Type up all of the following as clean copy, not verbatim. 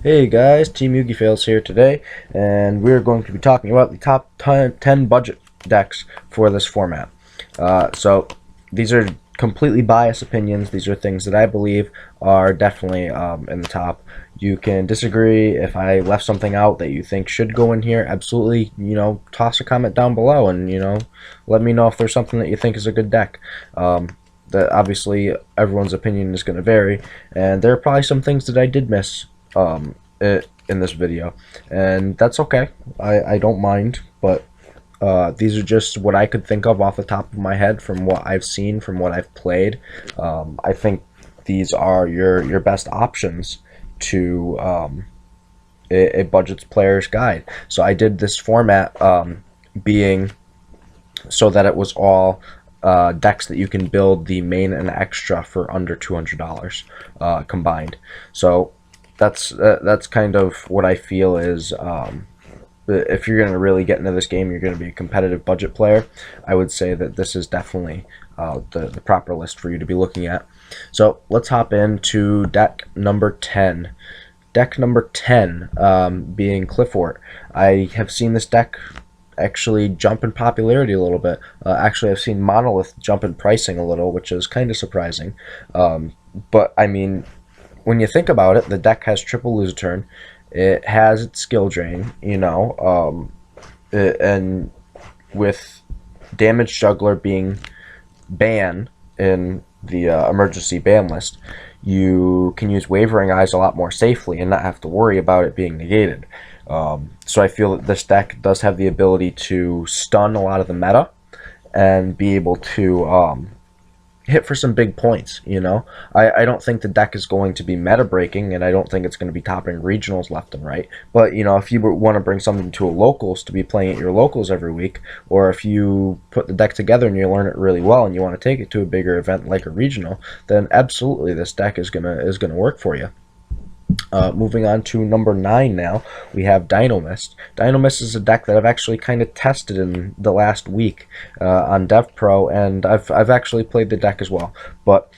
Hey guys, Team Yugi Fails here today, and we're going to be talking about the top 10 budget decks for this format. So these are completely biased opinions. These are things that I believe are definitely in the top. You can disagree if I left something out that you think should go in here. Absolutely, toss a comment down below and, let me know if there's something that you think is a good deck. That obviously everyone's opinion is going to vary, and there are probably some things that I did miss in this video, and that's okay. I don't mind, but these are just what I could think of off the top of my head from what I've seen, from what I've played. I think these are your best options to a budget player's guide. So I did this format being so that it was all decks that you can build the main and extra for under $200 combined. So that's kind of what I feel is if you're going to really get into this game, you're going to be a competitive budget player, I would say that this is definitely the proper list for you to be looking at. So let's hop into deck number 10. Deck number 10 being Clifford. I have seen this deck actually jump in popularity a little bit. Actually, I've seen Monolith jump in pricing a little, which is kind of surprising. But I mean, when you think about it, the deck has triple lose a turn. It has its skill drain, and with damage juggler being banned in the emergency ban list, you can use wavering eyes a lot more safely and not have to worry about it being negated. So I feel that this deck does have the ability to stun a lot of the meta and be able to hit for some big points. I don't think the deck is going to be meta breaking, and I don't think it's going to be topping regionals left and right. But if you want to bring something to a locals to be playing at your locals every week, or if you put the deck together and you learn it really well and you want to take it to a bigger event like a regional, then absolutely this deck is gonna work for you. Moving on to number 9 now, we have Dinomiss. Dinomiss is a deck that I've actually kind of tested in the last week on DevPro, and I've actually played the deck as well. But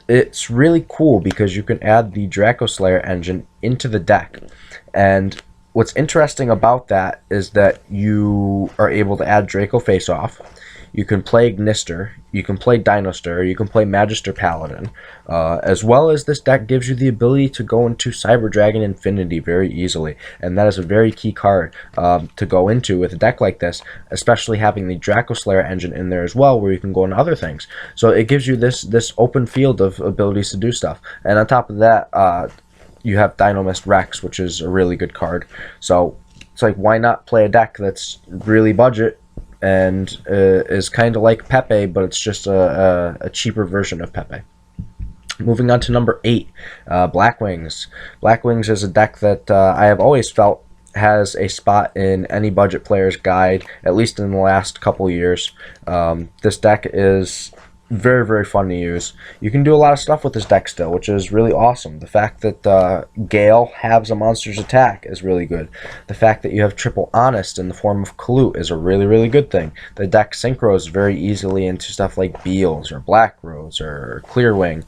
it's really cool because you can add the Draco Slayer engine into the deck, and what's interesting about that is that you are able to add Draco Face Off. You can play Ignister, you can play Dinostir, you can play Magister Paladin, as well as this deck gives you the ability to go into Cyber Dragon Infinity very easily, and that is a very key card to go into with a deck like this, especially having the Draco Slayer engine in there as well, where you can go into other things. So it gives you this open field of abilities to do stuff, and on top of that, you have Dinomiss Rex, which is a really good card. So it's like, why not play a deck that's really budget and is kind of like Pepe, but it's just a cheaper version of Pepe. Moving on to number 8, Blackwings. Blackwings is a deck that I have always felt has a spot in any budget player's guide, at least in the last couple years. This deck is very, very fun to use. You can do a lot of stuff with this deck still, which is really awesome. The fact that Gale halves a monster's attack is really good. The fact that you have triple Honest in the form of Clute is a really, really good thing. The deck synchros very easily into stuff like Beals or Black Rose or Clearwing,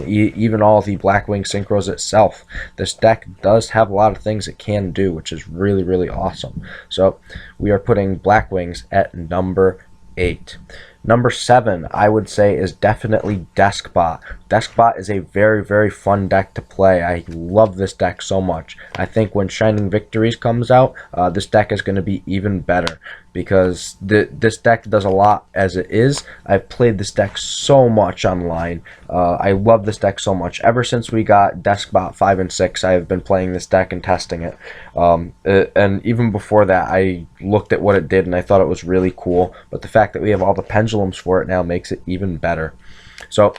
even all the Blackwing synchros itself. This deck does have a lot of things it can do, which is really, really awesome. So we are putting Blackwings at number 8. Number 7, I would say, is definitely Deskbot. Deskbot is a very, very fun deck to play. I love this deck so much. I think when Shining Victories comes out, this deck is going to be even better, because this deck does a lot as it is. I've played this deck so much online. I love this deck so much. Ever since we got Deskbot 5 and 6, I have been playing this deck and testing it. And even before that, I looked at what it did and I thought it was really cool. But the fact that we have all the pendulums for it now makes it even better. So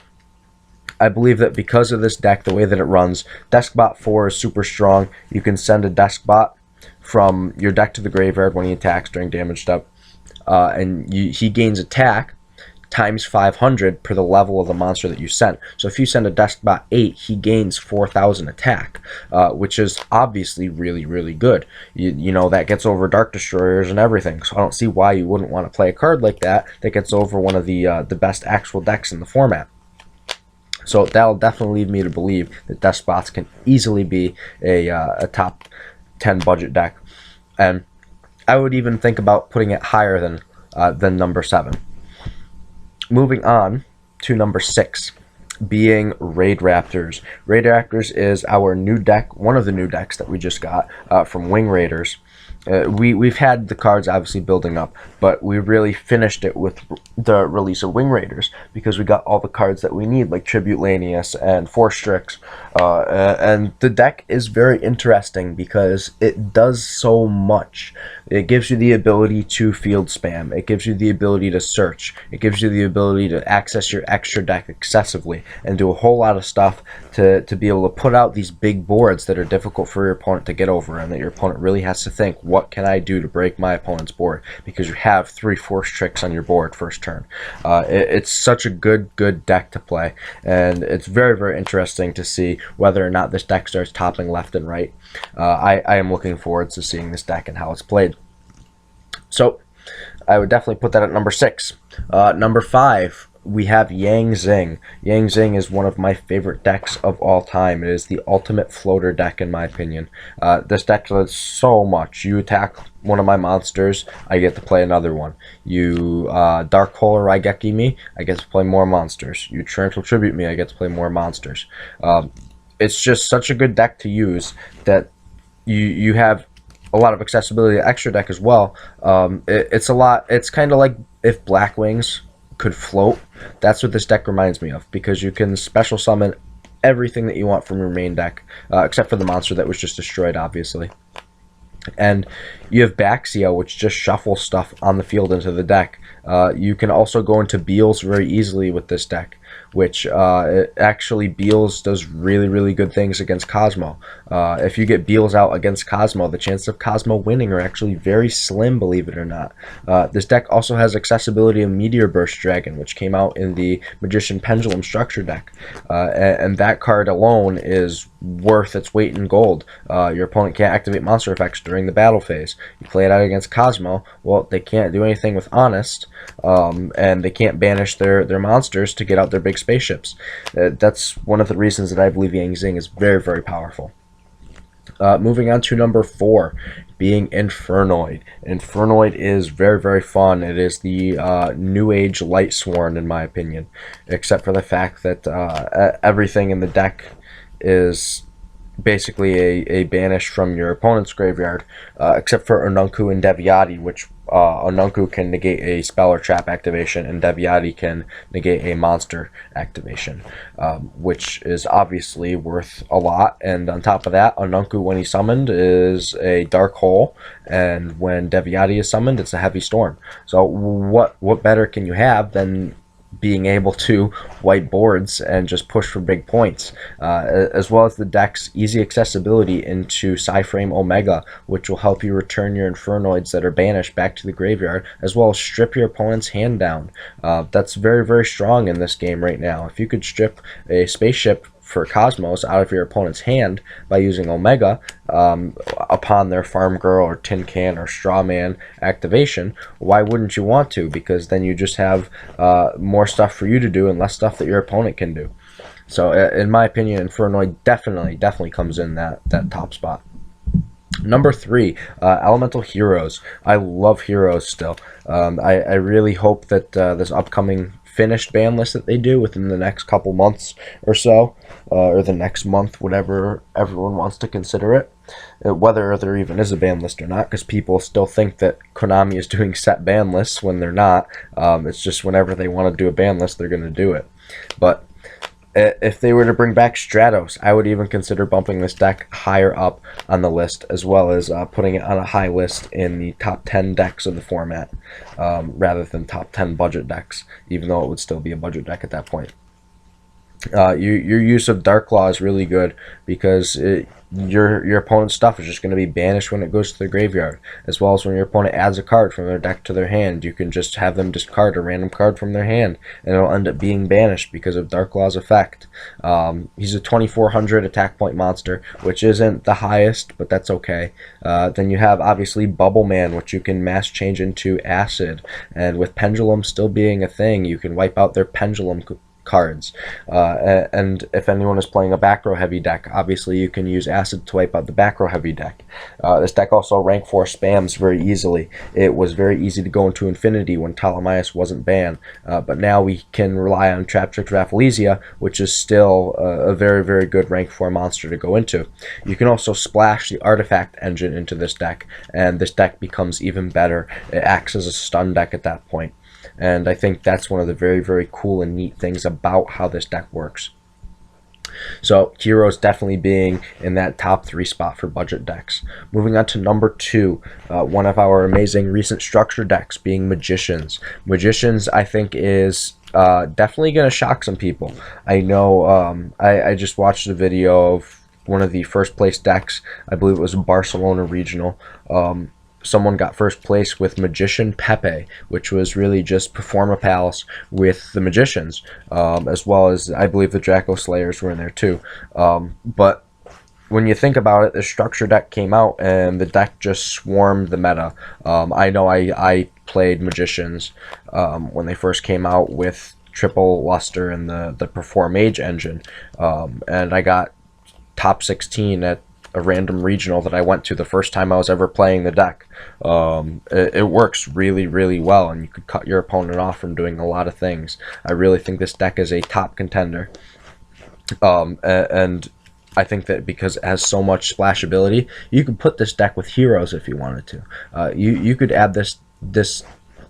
I believe that because of this deck, the way that it runs, Deskbot 4 is super strong. You can send a Deskbot from your deck to the graveyard when he attacks during damage step, and he gains attack times 500 per the level of the monster that you sent. So if you send a Deskbot 8, he gains 4,000 attack, which is obviously really, really good. You know, that gets over Dark Destroyers and everything, so I don't see why you wouldn't want to play a card like that that gets over one of the best actual decks in the format. So that'll definitely lead me to believe that Deskbots can easily be a top 10 budget deck. And I would even think about putting it higher than number 7. Moving on to number 6, being Raid Raptors. Raid Raptors is our new deck, one of the new decks that we just got from Wing Raiders. We've had the cards obviously building up, but we really finished it with the release of Wing Raiders because we got all the cards that we need, like Tribute Lanius and Force Strix. And the deck is very interesting because it does so much. It gives you the ability to field spam. It gives you the ability to search. It gives you the ability to access your extra deck excessively and do a whole lot of stuff to be able to put out these big boards that are difficult for your opponent to get over, and that your opponent really has to think, what can I do to break my opponent's board? Because you have 3 Force Tricks on your board first turn. It's such a good deck to play, and it's very, very interesting to see whether or not this deck starts topping left and right. I am looking forward to seeing this deck and how it's played. So I would definitely put that at number 6. Number 5, we have Yang Xing. Yang Xing is one of my favorite decks of all time. It is the ultimate floater deck, in my opinion. This deck does so much. You attack one of my monsters, I get to play another one. You Dark Hole or Raigeki me, I get to play more monsters. You Torrential Tribute me, I get to play more monsters. It's just such a good deck to use that you have a lot of accessibility to extra deck as well. It's kind of like if Black Wings could float. That's what this deck reminds me of, because you can special summon everything that you want from your main deck, except for the monster that was just destroyed, obviously. And you have Baxia, which just shuffles stuff on the field into the deck. You can also go into Beals very easily with this deck, which actually Beals does really, really good things against Cosmo. If you get Beals out against Cosmo, the chances of Cosmo winning are actually very slim, believe it or not. This deck also has accessibility of Meteor Burst Dragon, which came out in the Magician Pendulum structure deck. And that card alone is worth its weight in gold. Your opponent can't activate monster effects during the battle phase. You play it out against Cosmo, well, they can't do anything with Honest, and they can't banish their monsters to get out their big spaceships. That's one of the reasons that I believe Yang Xing is very, very powerful. Moving on to number 4, being Infernoid. Infernoid is very, very fun. It is the New Age Light Sworn, in my opinion, except for the fact that everything in the deck is basically a banish from your opponent's graveyard, except for Onunku and Deviati, which Onunku can negate a spell or trap activation, and Deviati can negate a monster activation, which is obviously worth a lot. And on top of that, Onunku, when he's summoned, is a Dark Hole, and when Deviati is summoned, it's a Heavy Storm. So what better can you have than being able to wipe boards and just push for big points, as well as the deck's easy accessibility into Psyframe Omega, which will help you return your Infernoids that are banished back to the graveyard, as well as strip your opponent's hand down. That's very, very strong in this game right now. If you could strip a spaceship for Cosmos out of your opponent's hand by using Omega upon their Farm Girl or Tin Can or Straw Man activation, why wouldn't you want to? Because then you just have more stuff for you to do and less stuff that your opponent can do. So in my opinion, Infernoid definitely comes in that top spot. Number 3, Elemental Heroes. I love Heroes still. I really hope that this upcoming finished ban list that they do within the next couple months or so, or the next month, whatever everyone wants to consider it, whether there even is a ban list or not, because people still think that Konami is doing set ban lists when they're not. It's just whenever they want to do a ban list, they're going to do it. But if they were to bring back Stratos, I would even consider bumping this deck higher up on the list, as well as putting it on a high list in the top 10 decks of the format, rather than top 10 budget decks, even though it would still be a budget deck at that point. Your use of Dark Claw is really good, because your opponent's stuff is just going to be banished when it goes to the graveyard, as well as when your opponent adds a card from their deck to their hand, you can just have them discard a random card from their hand, and it'll end up being banished because of Dark Claw's effect. He's a 2400 attack point monster, which isn't the highest, but that's okay. Then you have obviously Bubble Man, which you can mass change into Acid, and with Pendulum still being a thing, you can wipe out their Pendulum cards. And if anyone is playing a back row heavy deck, obviously you can use Acid to wipe out the back row heavy deck. This deck also rank 4 spams very easily. It was very easy to go into Infinity when Dinomiss wasn't banned, but now we can rely on Traptrix Rafflesia, which is still a very, very good rank 4 monster to go into. You can also splash the Artifact engine into this deck, and this deck becomes even better. It acts as a stun deck at that point, and I think that's one of the very, very cool and neat things about how this deck works. So Heroes definitely being in that top 3 spot for budget decks. Moving on to number 2, one of our amazing recent structure decks being Magicians. Magicians, I think, is definitely going to shock some people. I know I just watched a video of one of the first place decks. I believe it was a Barcelona regional. Someone got first place with Magician Pepe, which was really just Performa Pals with the Magicians, as well as I believe the Draco Slayers were in there too. But when you think about it, the structure deck came out and the deck just swarmed the meta. I know I played Magicians when they first came out with Triple Luster and the Perform Mage engine, and I got top 16 at a random regional that I went to the first time I was ever playing the deck. It works really, really well, and you could cut your opponent off from doing a lot of things. I really think this deck is a top contender, and I think that because it has so much splashability, you could put this deck with Heroes if you wanted to. You could add this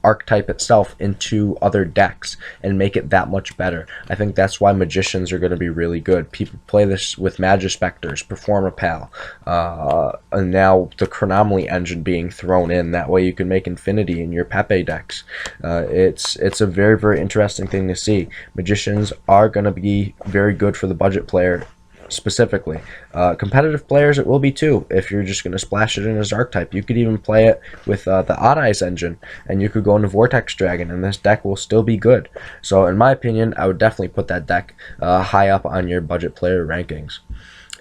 archetype itself into other decks and make it that much better. I think that's why Magicians are going to be really good. People play this with Magispectors, Performa Pal, and now the Chronomaly engine being thrown in. That way you can make Infinity in your Pepe decks. It's a very, very interesting thing to see. Magicians are going to be very good for the budget player specifically. Competitive players, it will be too, if you're just going to splash it in as archetype. You could even play it with the Odd Eyes engine, and you could go into Vortex Dragon, and this deck will still be good. So in my opinion, I would definitely put that deck high up on your budget player rankings.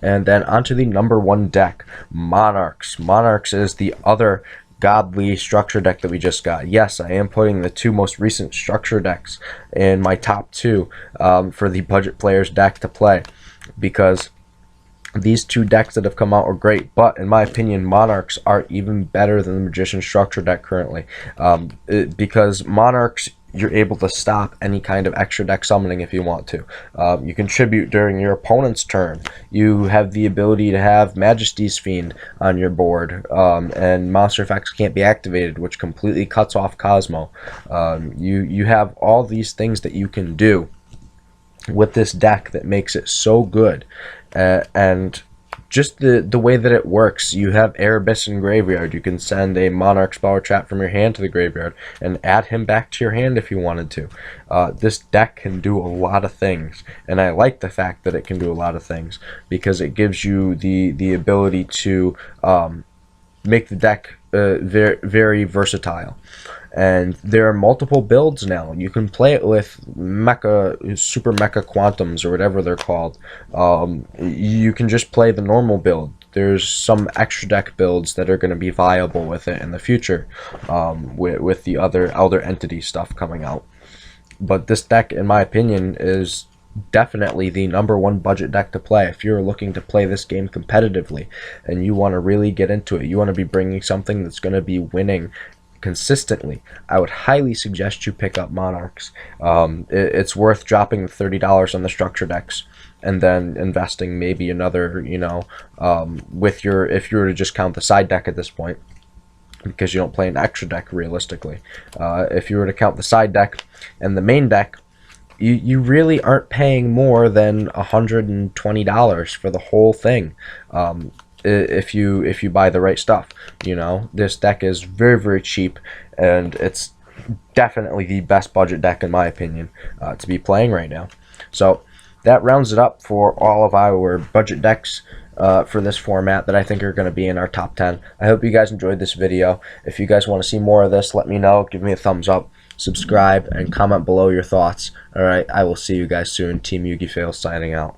And then onto the number 1 deck, Monarchs. Monarchs is the other godly structure deck that we just got. Yes, I am putting the 2 most recent structure decks in my top 2 for the budget players deck to play, because these 2 decks that have come out are great, but in my opinion, Monarchs are even better than the Magician structure deck currently, because Monarchs, you're able to stop any kind of extra deck summoning if you want to. You contribute during your opponent's turn. You have the ability to have Majesty's Fiend on your board, and monster effects can't be activated, which completely cuts off Cosmo. You have all these things that you can do with this deck that makes it so good, and just the way that it works. You have Erebus in graveyard. You can send a Monarch's Power Trap from your hand to the graveyard and add him back to your hand if you wanted to. This deck can do a lot of things, and I like the fact that it can do a lot of things, because it gives you the ability to make the deck very, very versatile. And there are multiple builds now. You can play it with Super Mecha Quantums, or whatever they're called. You can just play the normal build. There's some extra deck builds that are going to be viable with it in the future, with the other Elder Entity stuff coming out. But this deck, in my opinion, is definitely the number 1 budget deck to play. If you're looking to play this game competitively and you want to really get into it, you want to be bringing something that's going to be winning consistently, I would highly suggest you pick up Monarchs. It's worth dropping $30 on the structure decks and then investing maybe another, with your, if you were to just count the side deck at this point, because you don't play an extra deck realistically. If you were to count the side deck and the main deck, you really aren't paying more than $120 for the whole thing. If you buy the right stuff. This deck is very, very cheap, and it's definitely the best budget deck in my opinion to be playing right now. So that rounds it up for all of our budget decks for this format that I think are going to be in our top 10. I hope you guys enjoyed this video. If you guys want to see more of this, let me know. Give me a thumbs up, subscribe, and comment below your thoughts. Alright, I will see you guys soon. Team Yugi Fails signing out.